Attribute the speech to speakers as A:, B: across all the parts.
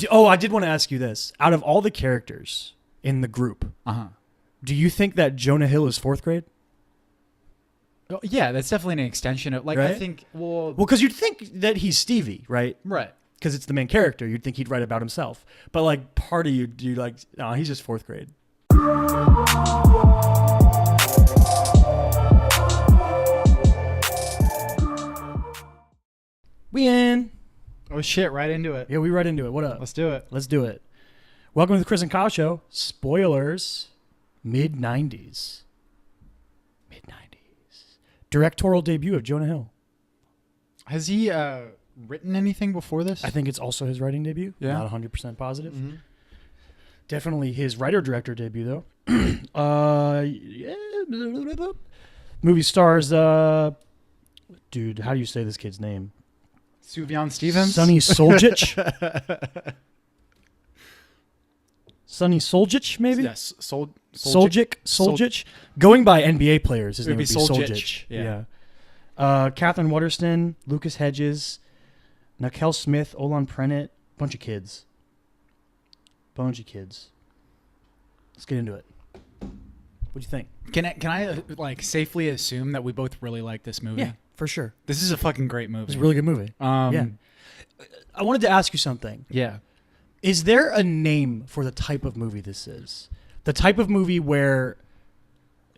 A: I did want to ask you this. Out of all the characters in the group, do you think that Jonah Hill is 4th grade?
B: Oh, yeah, that's definitely an extension of, like,
A: right?
B: I think, well,
A: because you'd think that he's Stevie, right?
B: Right.
A: Because it's the main character. You'd think he'd write about himself. But, like, part of you, like, no, he's just 4th grade. We in.
B: Oh, shit, right into it.
A: Yeah, we right into it. What up?
B: Let's do it.
A: Let's do it. Welcome to the Chris and Kyle Show. Spoilers. Mid90s. Directorial debut of Jonah Hill.
B: Has he written anything before this?
A: I think it's also his writing debut.
B: Yeah.
A: Not 100% positive. Mm-hmm. Definitely his writer-director debut, though. Movie stars, dude, how do you say this kid's name?
B: Sufjan Stevens?
A: Sonny Soljic? Sonny Soljic, maybe?
B: Yes.
A: Soljic. Going by NBA players, his name would be Soljic.
B: Yeah.
A: Catherine Waterston, Lucas Hedges, Nakel Smith, Olan Prennett, bunch of kids. Let's get into it. What do you think?
B: Can I like safely assume that we both really like this movie?
A: Yeah, for sure.
B: This is a fucking great movie.
A: It's a really good movie. Yeah. I wanted to ask you something.
B: Yeah.
A: Is there a name for the type of movie this is? The type of movie where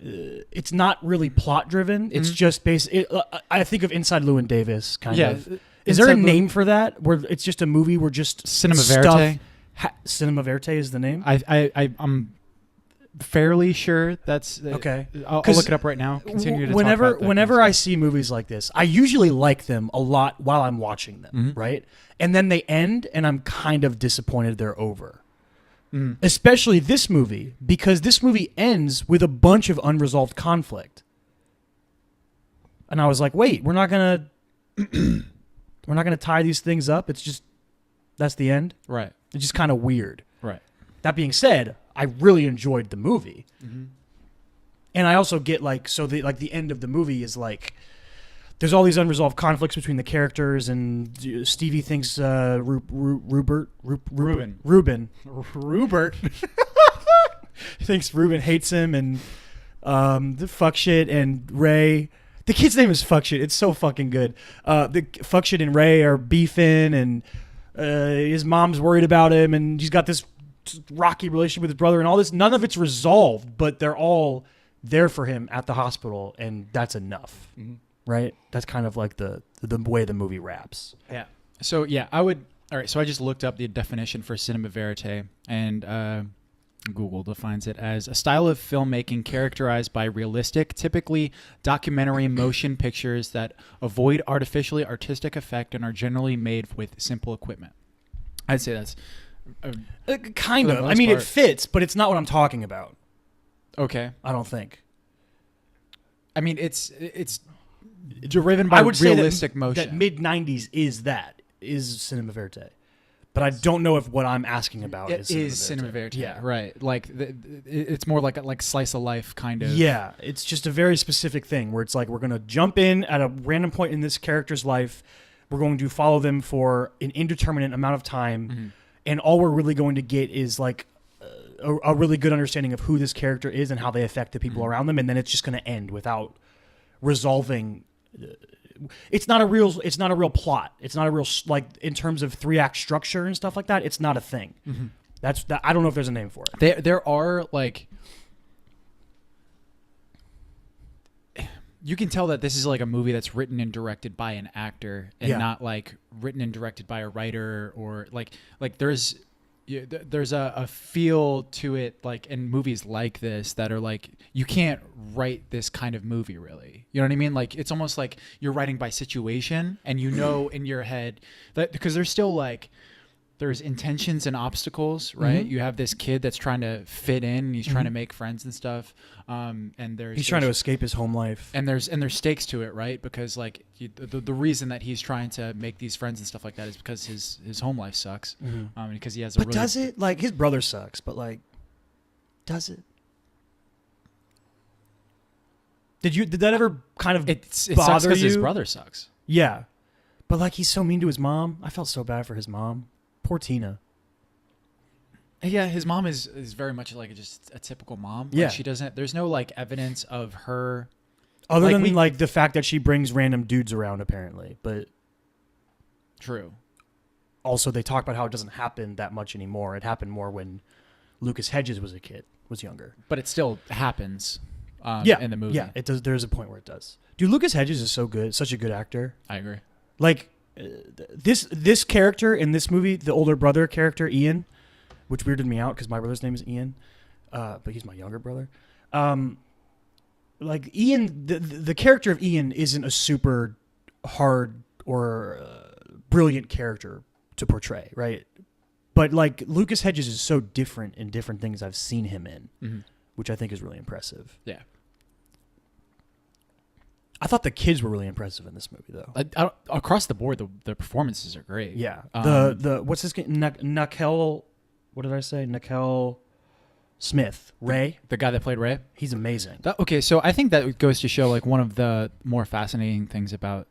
A: it's not really plot driven. It's just I think of Inside Llewyn Davis kind of. Is there a name for that where it's just a movie where just
B: Cinema Verite?
A: Cinema Verite is the name?
B: I'm fairly sure that's
A: okay.
B: I'll look it up right now. Continue to
A: whenever I see movies like this, I usually like them a lot while I'm watching them, right? And then they end, and I'm kind of disappointed they're over. Especially this movie, because this movie ends with a bunch of unresolved conflict. And I was like, wait, we're not gonna tie these things up. It's just that's the end.
B: Right.
A: It's just kind of weird.
B: Right.
A: That being said, I really enjoyed the movie. And I also get the end of the movie is like there's all these unresolved conflicts between the characters, and Stevie thinks Reuben thinks Reuben hates him, and the fuck shit and Ray. The kid's name is fuck shit. It's so fucking good. The fuck shit and Ray are beefing, and his mom's worried about him, and he's got this rocky relationship with his brother, and all this. None of it's resolved, but they're all there for him at the hospital, and that's enough. Right? That's kind of like the way the movie wraps.
B: Yeah. So yeah, all right, so I just looked up the definition for cinema verite, and Google defines it as a style of filmmaking characterized by realistic, typically documentary motion pictures that avoid artificially artistic effect and are generally made with simple equipment. I'd say that's
A: kind of. I mean, it fits, but it's not what I'm talking about.
B: Okay.
A: I don't think.
B: I mean, it's driven by realistic motion.
A: That Mid90s is cinema verite. But I don't know if what I'm asking about is
B: cinema verite.
A: Yeah,
B: right. Like it's more like slice of life kind of.
A: Yeah, it's just a very specific thing where it's like we're going to jump in at a random point in this character's life. We're going to follow them for an indeterminate amount of time, and all we're really going to get is like a really good understanding of who this character is and how they affect the people around them, and then it's just going to end without resolving. It's not a real plot. It's not a real, like, in terms of 3-act structure and stuff like that. It's not a thing. I don't know if there's a name for it.
B: There are, like, you can tell that this is like a movie that's written and directed by an actor and not like written and directed by a writer, or like there's a feel to it, like in movies like this that are like, you can't write this kind of movie really. You know what I mean? Like, it's almost like you're writing by situation, and you know in your head that, because there's still like, there's intentions and obstacles, right? You have this kid that's trying to fit in, and he's trying to make friends and stuff. And
A: he's trying to escape his home life.
B: And there's stakes to it, right? Because like the reason that he's trying to make these friends and stuff like that is because his home life sucks. Because he has
A: But does it? Like, his brother sucks, but like, does it? Did that ever kind of
B: it
A: bother
B: sucks because
A: you?
B: his brother sucks.
A: Yeah. But like, he's so mean to his mom. I felt so bad for his mom. Poor Tina.
B: Yeah, his mom is very much like just a typical mom.
A: Yeah.
B: Like, she doesn't. There's no like evidence of her.
A: Other
B: Like,
A: than like the fact that she brings random dudes around, apparently. But
B: True.
A: also, they talk about how it doesn't happen that much anymore. It happened more when Lucas Hedges was younger.
B: But it still happens. In the movie.
A: Yeah, it does. There's a point where it does. Dude, Lucas Hedges is so good. Such a good actor.
B: I agree.
A: Like this character in this movie, the older brother character Ian, which weirded me out because my brother's name is Ian, but he's my younger brother. Like Ian, the character of Ian isn't a super hard or brilliant character to portray, right? But like Lucas Hedges is so different in different things I've seen him in, which I think is really impressive.
B: Yeah.
A: I thought the kids were really impressive in this movie, though.
B: Across the board, the performances are great.
A: Yeah. The what's his name? Nakel. What did I say? Nakel Smith. Ray.
B: The guy that played Ray.
A: He's amazing.
B: Okay, so I think that goes to show like one of the more fascinating things about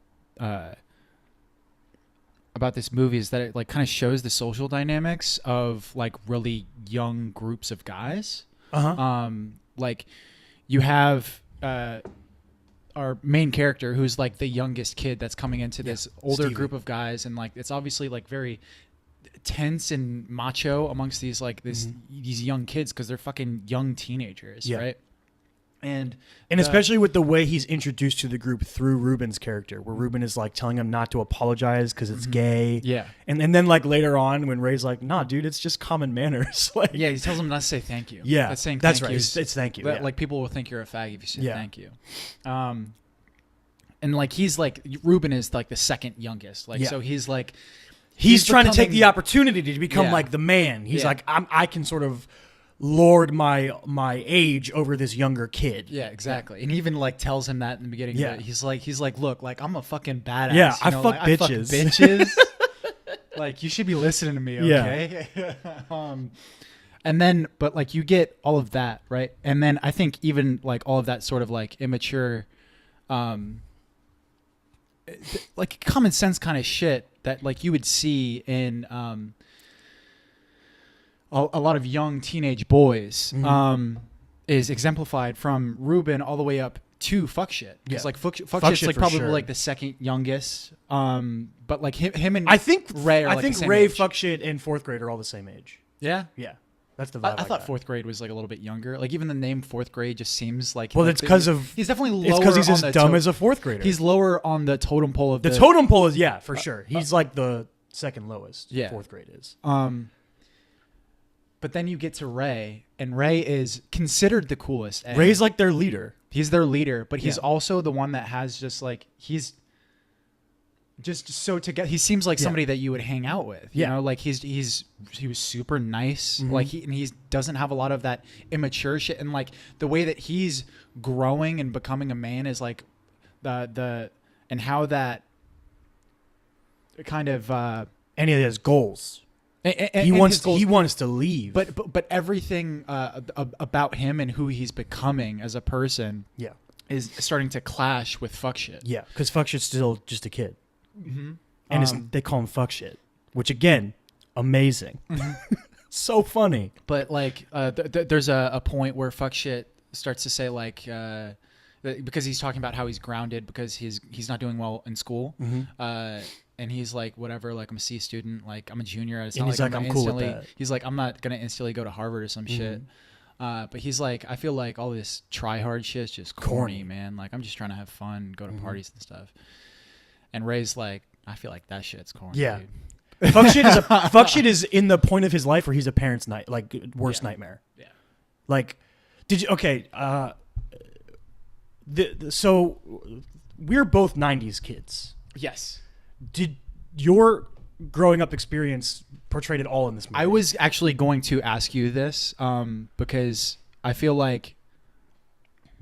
B: this movie is that it like kind of shows the social dynamics of like really young groups of guys. Like you have our main character who's like the youngest kid that's coming into this older
A: Stevie.
B: group of guys, and like it's obviously like very tense and macho amongst these like these young kids because they're fucking young teenagers, right? And
A: especially with the way he's introduced to the group through Ruben's character, where Ruben is like telling him not to apologize because it's gay.
B: Yeah.
A: And then like later on when Ray's like, nah, dude, it's just common manners. Like,
B: yeah, he tells him not to say thank you.
A: Yeah.
B: That's saying
A: that's
B: thank
A: right.
B: you.
A: It's thank you.
B: That,
A: Yeah.
B: Like people will think you're a fag if you say
A: Yeah.
B: thank you. And like he's like Ruben is like the second youngest. Like so he's like
A: he's trying to take
B: becoming-
A: the opportunity to become like the man. He's like, I can sort of lord my age over this younger kid.
B: Yeah, exactly. And he even like tells him that in the beginning.
A: Yeah.
B: Of it. He's like, look, like I'm a fucking badass.
A: Yeah,
B: you
A: I
B: know?
A: fuck
B: like,
A: bitches.
B: I fuck bitches. Like you should be listening to me, okay?
A: Yeah.
B: And then, but like you get all of that, right? And then I think even like all of that sort of like immature, like common sense kind of shit that like you would see in a lot of young teenage boys is exemplified from Ruben all the way up to fuck shit. Because like fuck shit's like probably like the second youngest. But like him and
A: I think
B: Ray are
A: I
B: like
A: think
B: the same
A: Ray,
B: age.
A: fuck shit, and fourth grade are all the same age.
B: Yeah.
A: Yeah. That's the vibe.
B: I thought fourth grade was like a little bit younger. Like even the name fourth grade just seems like
A: Well,
B: like,
A: it's because of
B: he's definitely lower.
A: it's because he's
B: on
A: as
B: the
A: dumb as a fourth grader.
B: He's lower on the totem pole of
A: the totem pole is for sure. He's like the second lowest.
B: Yeah.
A: Fourth grade is.
B: But then you get to Ray, and Ray is considered the coolest.
A: Ray's like their leader.
B: He's their leader, but he's
A: Yeah.
B: also the one that has just like he's just so together. He seems like somebody that you would hang out with. You know, like he was super nice. Like he doesn't have a lot of that immature shit, and like the way that he's growing and becoming a man is like the and how that kind of
A: And he has goals.
B: and
A: He wants
B: his goals-
A: he wants to leave.
B: but everything about him and who he's becoming as a person
A: yeah.
B: is starting to clash with fuck shit.
A: Yeah, because fuck shit's still just a kid. And they call him fuck shit, which again, amazing. So funny.
B: But like there's a point where fuck shit starts to say like because he's talking about how he's grounded because he's not doing well in school. And he's like, whatever, like I'm a C student, like I'm a junior. It's
A: And
B: not
A: he's
B: like
A: like,
B: I'm
A: I'm cool with
B: instantly.
A: that.
B: He's like, I'm not gonna instantly go to Harvard or some shit. But he's like, I feel like all this try hard shit is just corny, man. Like I'm just trying to have fun, go to parties and stuff. And Ray's like, I feel like that shit's corny.
A: Yeah.
B: Dude.
A: Fuck shit is in the point of his life where he's a parent's worst nightmare.
B: Yeah.
A: Like, did you? Okay. So we're both '90s kids.
B: Yes.
A: Did your growing up experience portrayed it all in this movie?
B: I was actually going to ask you this because I feel like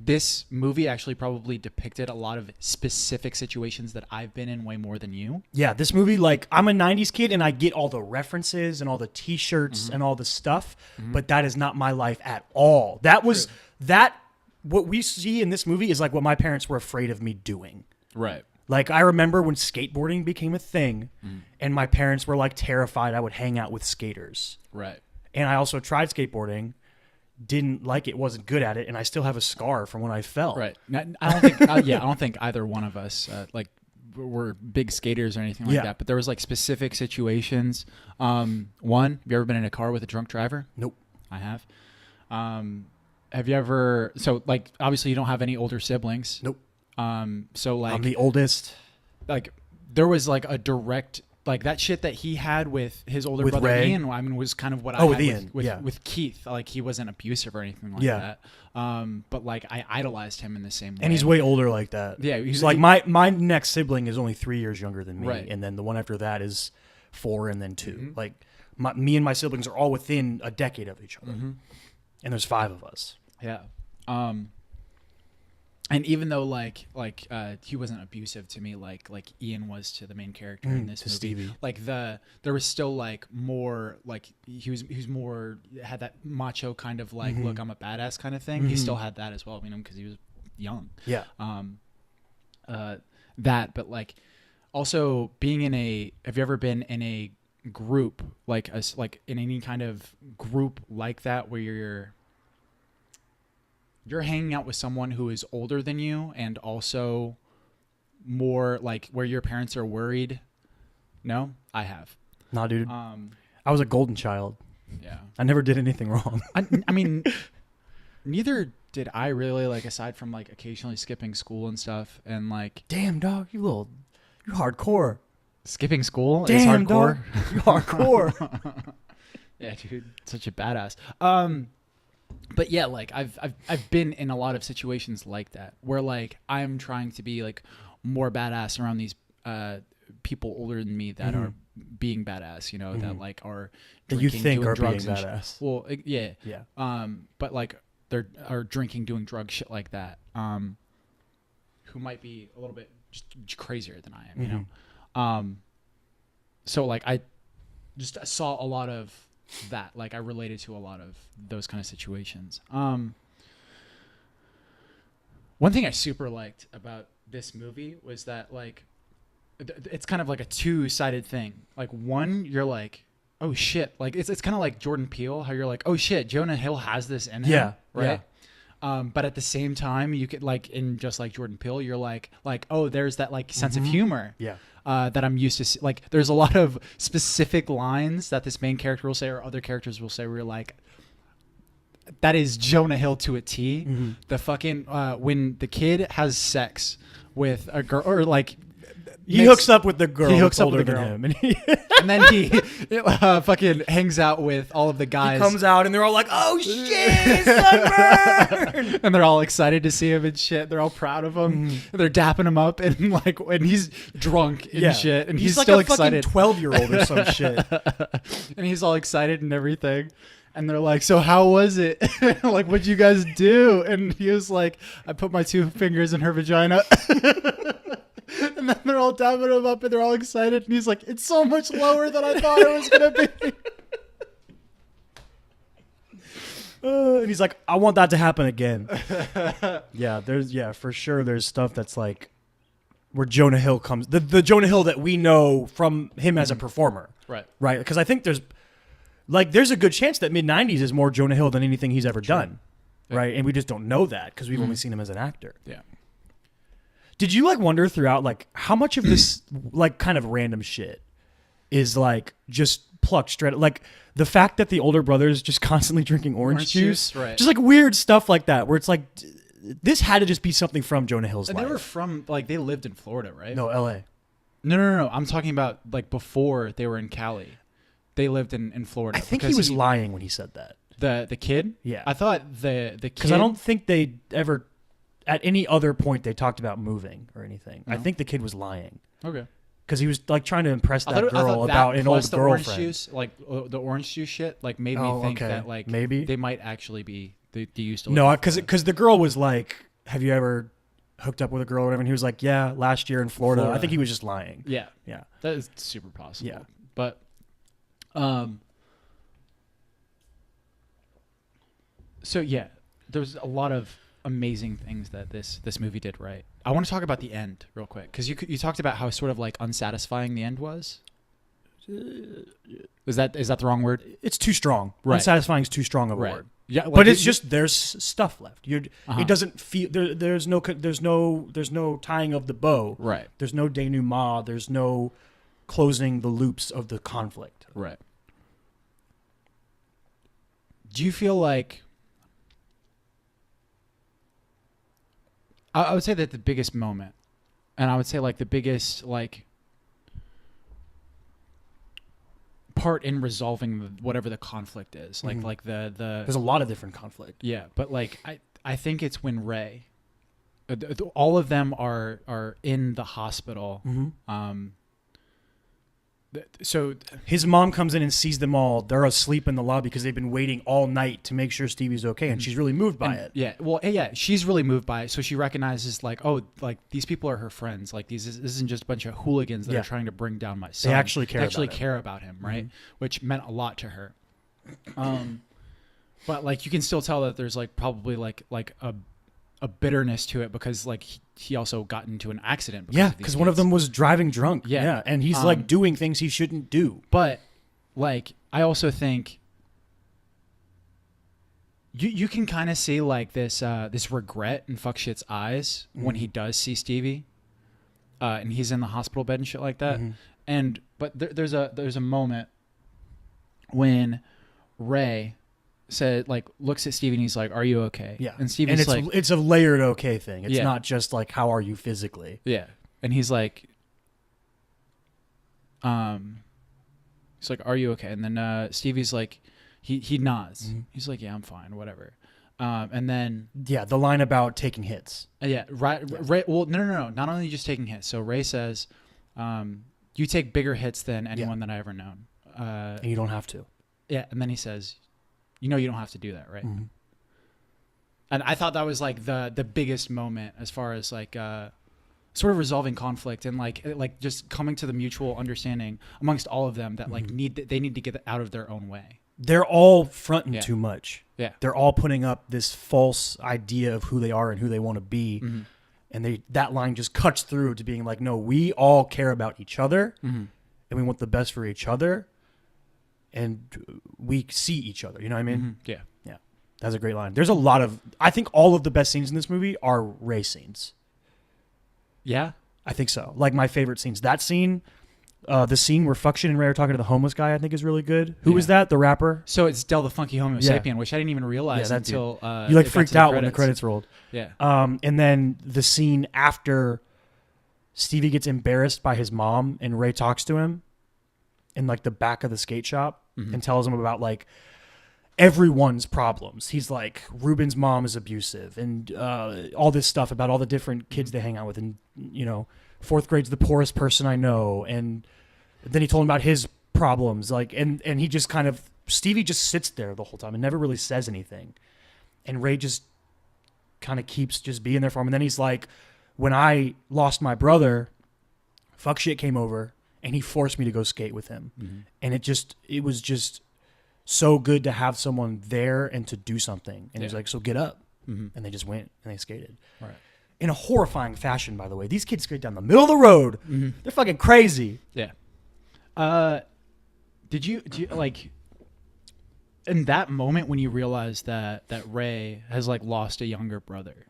B: this movie actually probably depicted a lot of specific situations that I've been in way more than you.
A: Yeah, this movie, like, I'm a 90s kid and I get all the references and all the t-shirts and all the stuff, but that is not my life at all. That was, what we see in this movie is like what my parents were afraid of me doing.
B: Right.
A: Like, I remember when skateboarding became a thing and my parents were like terrified I would hang out with skaters.
B: Right.
A: And I also tried skateboarding, didn't like it, wasn't good at it, and I still have a scar from when I fell.
B: Right. I don't think. I don't think either one of us like were big skaters or anything like that. But there was like specific situations. One, have you ever been in a car with a drunk driver?
A: Nope.
B: I have. Have you ever? So like, obviously, you don't have any older siblings.
A: Nope.
B: So like,
A: I'm the oldest.
B: Like, there was like a direct. Like that shit that he had with his older brother
A: Ray.
B: Ian, I mean, was kind of what I
A: with
B: had
A: Ian.
B: with Keith. Like he wasn't abusive or anything like that. But like I idolized him in the same way.
A: And he's way older like that.
B: Yeah,
A: he's like my next sibling is only 3 years younger than me,
B: right.
A: And then the one after that is 4, and then 2. Mm-hmm. Like me and my siblings are all within a decade of each other, and there's 5 of us.
B: Yeah. And even though like he wasn't abusive to me like Ian was to the main character in this movie,
A: Stevie.
B: Like there was still like more like he was more had that macho kind of like look, I'm a badass kind of thing. He still had that as well, you know, because he was young.
A: Yeah.
B: That, but like also being in a, have you ever been in a group like in any kind of group like that where you're hanging out with someone who is older than you and also more like where your parents are worried? No, I have.
A: Nah, dude. I was a golden child.
B: Yeah.
A: I never did anything wrong.
B: I mean, neither did I really, like, aside from like occasionally skipping school and stuff and like.
A: Damn, dog, you're hardcore.
B: Skipping school
A: Damn,
B: is hardcore.
A: Dog, you're hardcore.
B: Yeah, dude, such a badass. But yeah, like I've been in a lot of situations like that where like I'm trying to be like more badass around these people older than me that are being badass, you know, that like are
A: that you
B: drinking,
A: think
B: doing
A: are
B: drugs
A: being
B: and
A: badass.
B: Well, yeah. But like they're are drinking, doing drugs, shit like that. Who might be a little bit just crazier than I am, you know. So like I just saw a lot of that, like I related to a lot of those kind of situations. One thing I super liked about this movie was that like it's kind of like a two-sided thing. Like one, you're like, oh shit, like it's kind of like Jordan Peele, how you're like, oh shit, Jonah Hill has this in him.
A: Yeah,
B: right. Yeah. But at the same time, you could like in just like Jordan Peele, you're like oh, there's that like sense of humor.
A: Yeah.
B: That I'm used to. Like, there's a lot of specific lines that this main character will say or other characters will say where you're like, that is Jonah Hill to a T. The fucking, when the kid has sex with a girl, or like,
A: he hooks up with the girl.
B: He hooks up
A: older
B: with the
A: than
B: girl.
A: him.
B: And then he fucking hangs out with all of the guys.
A: He comes out and they're all like, oh shit, sunburn!
B: And they're all excited to see him and shit. They're all proud of him. They're dapping him up and like when he's drunk and shit. And he's
A: like
B: still
A: a
B: excited.
A: Fucking 12-year-old or some shit.
B: And he's all excited and everything. And they're like, so how was it? Like, what'd you guys do? And he was like, I put my 2 fingers in her vagina. And then they're all dapping him up and they're all excited. And he's like, it's so much lower than I thought it was going to be.
A: And he's like, I want that to happen again. For sure. There's stuff that's like where Jonah Hill comes, the Jonah Hill that we know from him as a performer.
B: Right.
A: Right. Because I think there's a good chance that Mid90s is more Jonah Hill than anything he's ever done. Yeah. Right. And we just don't know that because we've only seen him as an actor.
B: Yeah.
A: Did you like wonder throughout like how much of this like kind of random shit is like just plucked straight, like the fact that the older brother's just constantly drinking orange juice,
B: right?
A: Just like weird stuff like that where it's like this had to just be something from Jonah Hill's
B: and
A: life.
B: They were from like they lived in Florida, right?
A: No, L.A.
B: No. I'm talking about like before they were in Cali. They lived in Florida.
A: I think he was lying when he said that.
B: The kid?
A: Yeah.
B: I thought the kid,
A: because I don't think they ever at any other point they talked about moving or anything. No? I think the kid was lying.
B: Okay.
A: Because he was like trying to impress that girl about an old girlfriend.
B: Orange juice, like the orange juice shit, like made me think that like
A: maybe
B: they might actually be they used to.
A: No, because the girl was like, "Have you ever hooked up with a girl or whatever?" And he was like, "Yeah, last year in Florida." I think he was just lying.
B: Yeah, that is super possible. Yeah, but so yeah, there's a lot of amazing things that this movie did right. I want to talk about the end real quick because you talked about how sort of like unsatisfying the end was. Is that the wrong word?
A: It's too strong.
B: Right.
A: Unsatisfying is too strong of a
B: Right.
A: word.
B: Yeah, like
A: but it's just there's stuff left. It
B: Uh-huh.
A: doesn't feel there's no tying of the bow.
B: Right.
A: There's no denouement. There's no closing the loops of the conflict.
B: Right. Do you feel like I would say that the biggest moment, and I would say like the biggest like part in resolving whatever the conflict is, like the
A: There's a lot of different conflict.
B: yeah, but like I think it's when Ray, all of them are in the hospital. So
A: His mom comes in and sees them all. They're asleep in the lobby because they've been waiting all night to make sure Stevie's okay, and she's really moved by it.
B: Yeah, well, yeah, she's really moved by it. So she recognizes like, oh, like these people are her friends. Like this isn't just a bunch of hooligans that are trying to bring down my son.
A: They actually care
B: about him, right? Which meant a lot to her. But like you can still tell that there's like probably like a bitterness to it because like he also got into an accident.
A: Because one of them was driving drunk.
B: Yeah.
A: And he's like doing things he shouldn't do.
B: But like I also think you can kind of see like this regret in fuck shit's eyes when he does see Stevie, and he's in the hospital bed and shit like that. But there's a moment when Ray said like looks at Stevie and he's like, "Are you okay?"
A: Yeah,
B: and Stevie's like,
A: it's a layered okay thing. It's not just like how are you physically.
B: Yeah, and he's like, "Are you okay?" And then Stevie's like, he nods. He's like, "Yeah, I'm fine, whatever." And then
A: the line about taking hits.
B: Ray. Well, no. Not only just taking hits. So Ray says, "You take bigger hits than anyone that I ever known."
A: And you don't have to.
B: Yeah, and then he says, "You know you don't have to do that, right?" And I thought that was like the biggest moment as far as like sort of resolving conflict and like just coming to the mutual understanding amongst all of them that like they need to get out of their own way.
A: They're all fronting too much.
B: Yeah,
A: they're all putting up this false idea of who they are and who they want to be, and that line just cuts through to being like, no, we all care about each other, and we want the best for each other. And we see each other. You know what I mean?
B: Yeah.
A: That's a great line. There's a lot of... I think all of the best scenes in this movie are Ray scenes.
B: Yeah?
A: I think so. Like, my favorite scenes. That scene, the scene where Fuction and Ray are talking to the homeless guy, I think is really good. Who was that? The rapper?
B: So it's Del the Funky Homo Sapien, which I didn't even realize until...
A: you, like, freaked out when the credits rolled.
B: Yeah.
A: And then the scene after Stevie gets embarrassed by his mom and Ray talks to him in, like, the back of the skate shop and tells him about, like, everyone's problems. He's like, Ruben's mom is abusive and all this stuff about all the different kids they hang out with. And, you know, fourth grade's the poorest person I know. And then he told him about his problems. Like, and he just kind of, Stevie just sits there the whole time and never really says anything. And Ray just kind of keeps just being there for him. And then he's like, when I lost my brother, fuck shit came over and he forced me to go skate with him. And it was just so good to have someone there and to do something. And he's like, so get up. And they just went and they skated.
B: Right.
A: In a horrifying fashion, by the way. These kids skate down the middle of the road. They're fucking crazy.
B: Yeah. Do you like in that moment when you realize that Ray has like lost a younger brother,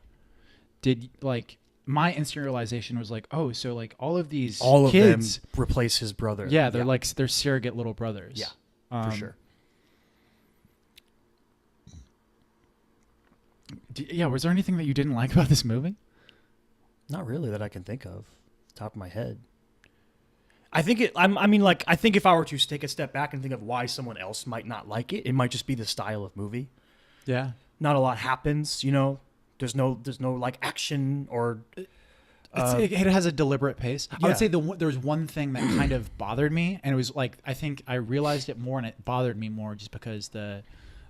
B: did like my instant realization was like, oh, so like all of these kids
A: of them replace his brother.
B: Yeah, they're like they're surrogate little brothers.
A: Yeah, for sure.
B: Was there anything that you didn't like about this movie?
A: Not really that I can think of, top of my head. I think I think if I were to take a step back and think of why someone else might not like it, it might just be the style of movie.
B: Yeah,
A: not a lot happens. You know, there's no like action or.
B: It has a deliberate pace. I would say there's one thing that kind of bothered me, and it was like I think I realized it more, and it bothered me more just because the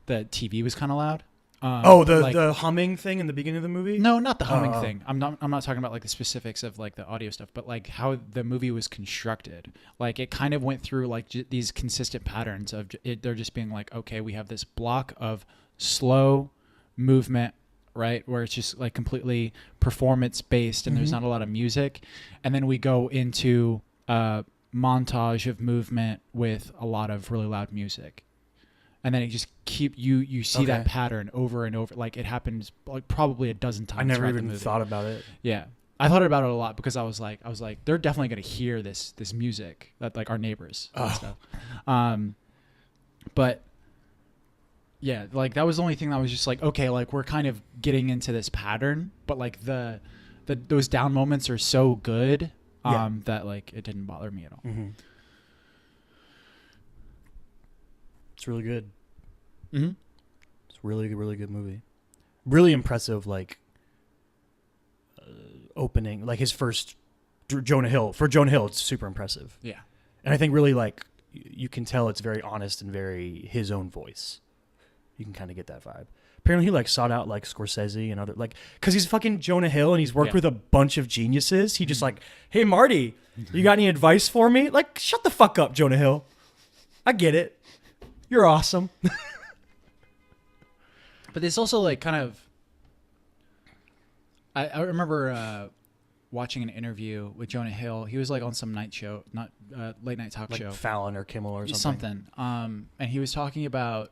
B: TV was kind of loud.
A: The humming thing in the beginning of the movie?
B: No, not the humming thing. I'm not talking about like the specifics of like the audio stuff, but like how the movie was constructed. Like it kind of went through like these consistent patterns of they're just being like, okay, we have this block of slow movement, right, where it's just like completely performance based and there's not a lot of music, and then we go into montage of movement with a lot of really loud music. And then it just you see that pattern over and over. Like it happens like probably a dozen times.
A: I never even thought about it.
B: Yeah. I thought about it a lot because I was like, they're definitely going to hear this music that like our neighbors and stuff. But yeah, like that was the only thing that was just like, okay, like we're kind of getting into this pattern, but like those down moments are so good that like it didn't bother me at all.
A: Mm-hmm. It's really good.
B: Mm-hmm.
A: It's really, really good movie. Really impressive, like opening, like his first Jonah Hill. For Jonah Hill, it's super impressive.
B: Yeah,
A: and I think really like you can tell it's very honest and very his own voice. You can kind of get that vibe. Apparently, he like sought out like Scorsese and other like because he's fucking Jonah Hill and he's worked with a bunch of geniuses. He just like, hey Marty, you got any advice for me? Like, shut the fuck up, Jonah Hill. I get it. You're awesome.
B: But it's also like kind of. I remember watching an interview with Jonah Hill. He was like on some night show, not late night talk
A: like
B: show,
A: Fallon or Kimmel or something.
B: And he was talking about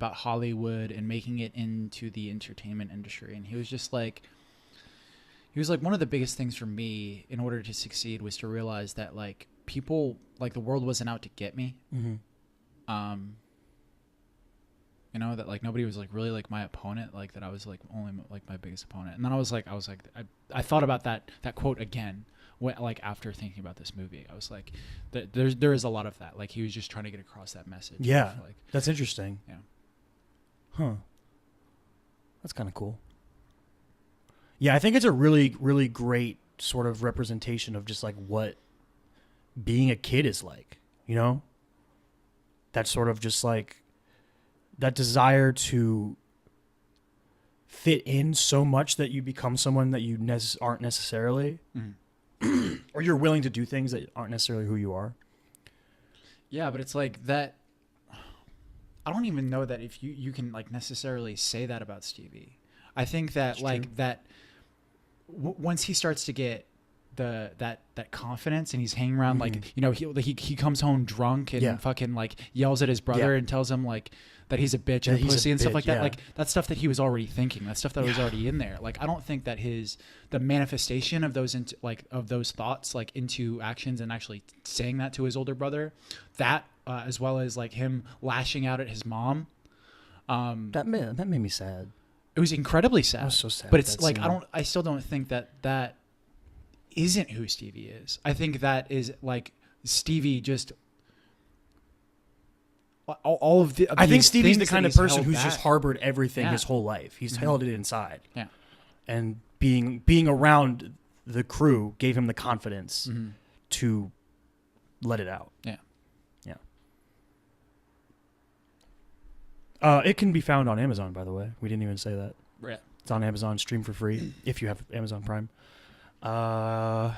B: Hollywood and making it into the entertainment industry, and he was like, one of the biggest things for me in order to succeed was to realize that like people, like the world wasn't out to get me.
A: Mm-hmm.
B: You know, that like nobody was like really like my opponent, like that I was like only like my biggest opponent. And then I thought about that quote again when, like after thinking about this movie. I was like, there is a lot of that. Like he was just trying to get across that message.
A: Yeah,
B: like,
A: that's interesting.
B: Yeah.
A: Huh. That's kind of cool. Yeah, I think it's a really, really great sort of representation of just like what being a kid is like, you know? That sort of just like that desire to fit in so much that you become someone that you aren't necessarily, or you're willing to do things that aren't necessarily who you are.
B: Yeah, but it's like that. I don't even know that if you can like necessarily say that about Stevie. I think that
A: That's
B: like
A: true.
B: that once he starts to get that confidence and he's hanging around like, you know, he comes home drunk and fucking like yells at his brother and tells him like that he's a bitch and a pussy and stuff like that. Like that's stuff that he was already thinking. That's stuff that was already in there. Like I don't think that the manifestation of those of those thoughts like into actions and actually saying that to his older brother, that as well as like him lashing out at his mom.
A: That made me sad.
B: It was incredibly sad.
A: I was so sad.
B: But it's like I still don't think that isn't who Stevie is. I think that is like Stevie just all of the.
A: I think Stevie's the kind of person who's just harbored everything his whole life. He's held it inside.
B: Yeah,
A: and being around the crew gave him the confidence to let it out.
B: Yeah,
A: yeah. It can be found on Amazon, by the way. We didn't even say that.
B: Right.
A: It's on Amazon, stream for free if you have Amazon Prime. You got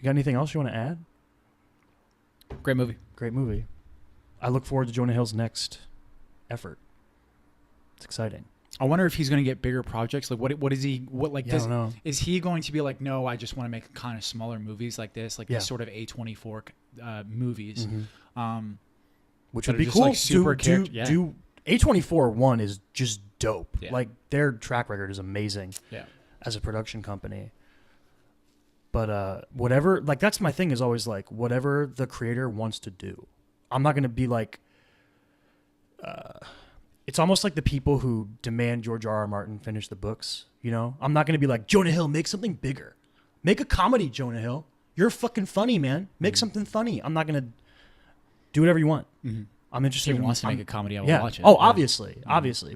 A: anything else you want to add?
B: Great movie.
A: Great movie. I look forward to Jonah Hill's next effort. It's exciting.
B: I wonder if he's going to get bigger projects. Like, what is he? What like?
A: I don't know.
B: Is he going to be like? No, I just want to make kind of smaller movies like this, like this sort of A24 movies.
A: Which would be cool.
B: Like super
A: do A24 one is just dope.
B: Yeah.
A: Like their track record is amazing.
B: Yeah.
A: As a production company. But whatever, like that's my thing is always like whatever the creator wants to do. I'm not going to be like, it's almost like the people who demand George R.R. Martin finish the books, you know? I'm not going to be like, Jonah Hill, make something bigger. Make a comedy, Jonah Hill. You're fucking funny, man. Make something funny. I'm not going to do whatever you want. I'm interested.
B: If he wants to make a comedy, I will watch it.
A: Oh, obviously.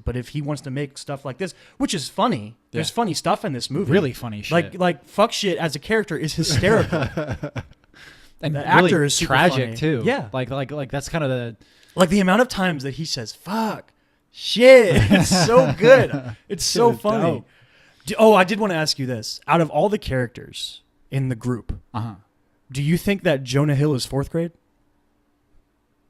A: But if he wants to make stuff like this, which is funny, there's funny stuff in this movie.
B: Really funny shit.
A: Like fuck shit as a character is hysterical.
B: And
A: the
B: really
A: actor is super
B: tragic
A: funny.
B: too.
A: Yeah.
B: Like that's kind of
A: the amount of times that he says fuck, shit. It's so good. It's so funny. I did want to ask you this. Out of all the characters in the group, do you think that Jonah Hill is fourth grade?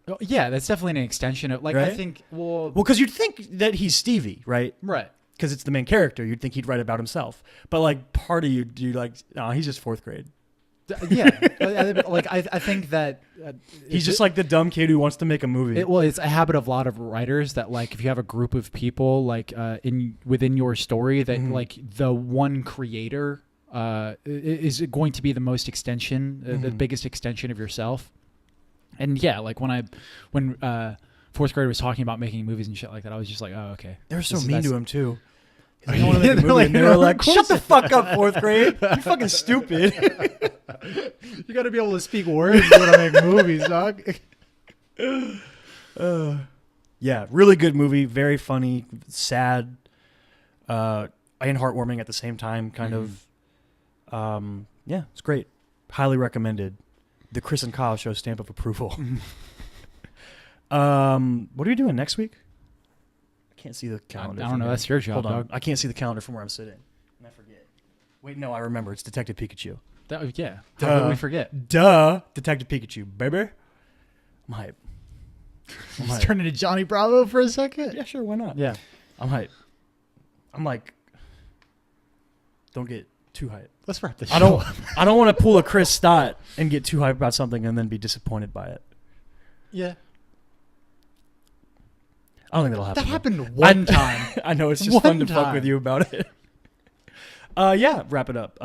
B: Oh, yeah, that's definitely an extension of like
A: right?
B: I think well
A: because you'd think that he's Stevie, right?
B: Right.
A: Because it's the main character. You'd think he'd write about himself. But like part of you like, no, he's just fourth grade.
B: Yeah, like I think that
A: He's just like the dumb kid who wants to make a movie.
B: It's a habit of a lot of writers that like if you have a group of people like within your story that like the one creator is going to be the most extension, the biggest extension of yourself. And yeah, like when fourth grade was talking about making movies and shit like that, I was just like, oh, okay.
A: They were so mean to him too. They want to make a movie, and they were like, "Shut the fuck up, fourth grade! You fucking stupid."
B: You got to be able to speak words when I make movies, dog.
A: Yeah, really good movie. Very funny, sad, and heartwarming at the same time. Kind of. Yeah, it's great. Highly recommended. The Chris and Kyle Show stamp of approval. What are we doing next week? I can't see the calendar.
B: I don't know. That's your job, dog.
A: I can't see the calendar from where I'm sitting. And I forget. Wait, no, I remember. It's Detective Pikachu.
B: Yeah. How did we forget?
A: Duh. Detective Pikachu, baby. I'm hype.
B: Just turn into Johnny Bravo for a second?
A: Yeah, sure. Why not?
B: Yeah.
A: I'm hype. I'm like, don't get too hype.
B: Let's wrap this show up.
A: I don't want to pull a Chris Stott and get too hype about something and then be disappointed by it.
B: Yeah.
A: I don't think that'll happen.
B: That happened one time.
A: I know, it's just fun to fuck with you about it. Yeah, wrap it up.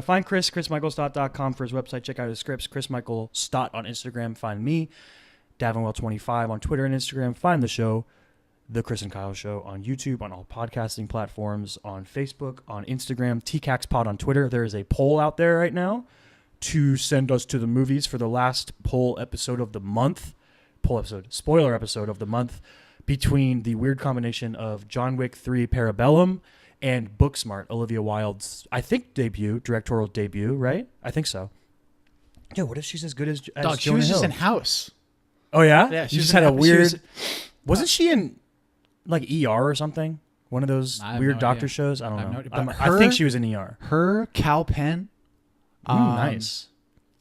A: Find Chris, chrismichaelstott.com for his website. Check out his scripts. Chris Michael Stott on Instagram. Find me, Davinwell25 on Twitter and Instagram. Find the show, The Chris and Kyle Show, on YouTube, on all podcasting platforms, on Facebook, on Instagram, tcaks pod on Twitter. There is a poll out there right now to send us to the movies for the last spoiler episode of the month, between the weird combination of John Wick 3 Parabellum and Booksmart, Olivia Wilde's, I think, directorial debut, right? I think so. Yo, what if she's as good as
B: Dog,
A: Jonah
B: she was
A: Hill?
B: just in House.
A: Oh, yeah?
B: Yeah,
A: she just had a weird... Wasn't she in, like, ER or something? One of those weird doctor shows? I don't know. I think she was in ER.
B: Her, Cal Penn.
A: Nice.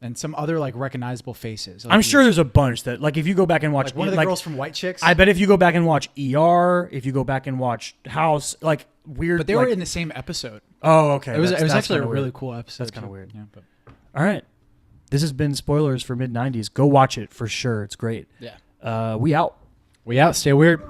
B: And some other like recognizable faces.
A: I'm sure there's a bunch that, like, if you go back and watch,
B: like one of the girls from White Chicks.
A: I bet if you go back and watch ER, if you go back and watch House, like weird.
B: But they were in the same episode.
A: Oh, okay.
B: It was actually a really cool episode.
A: That's kind of weird.
B: Yeah, but.
A: All right, this has been spoilers for Mid90s. Go watch it for sure. It's great.
B: Yeah.
A: We out.
B: We out. Stay weird.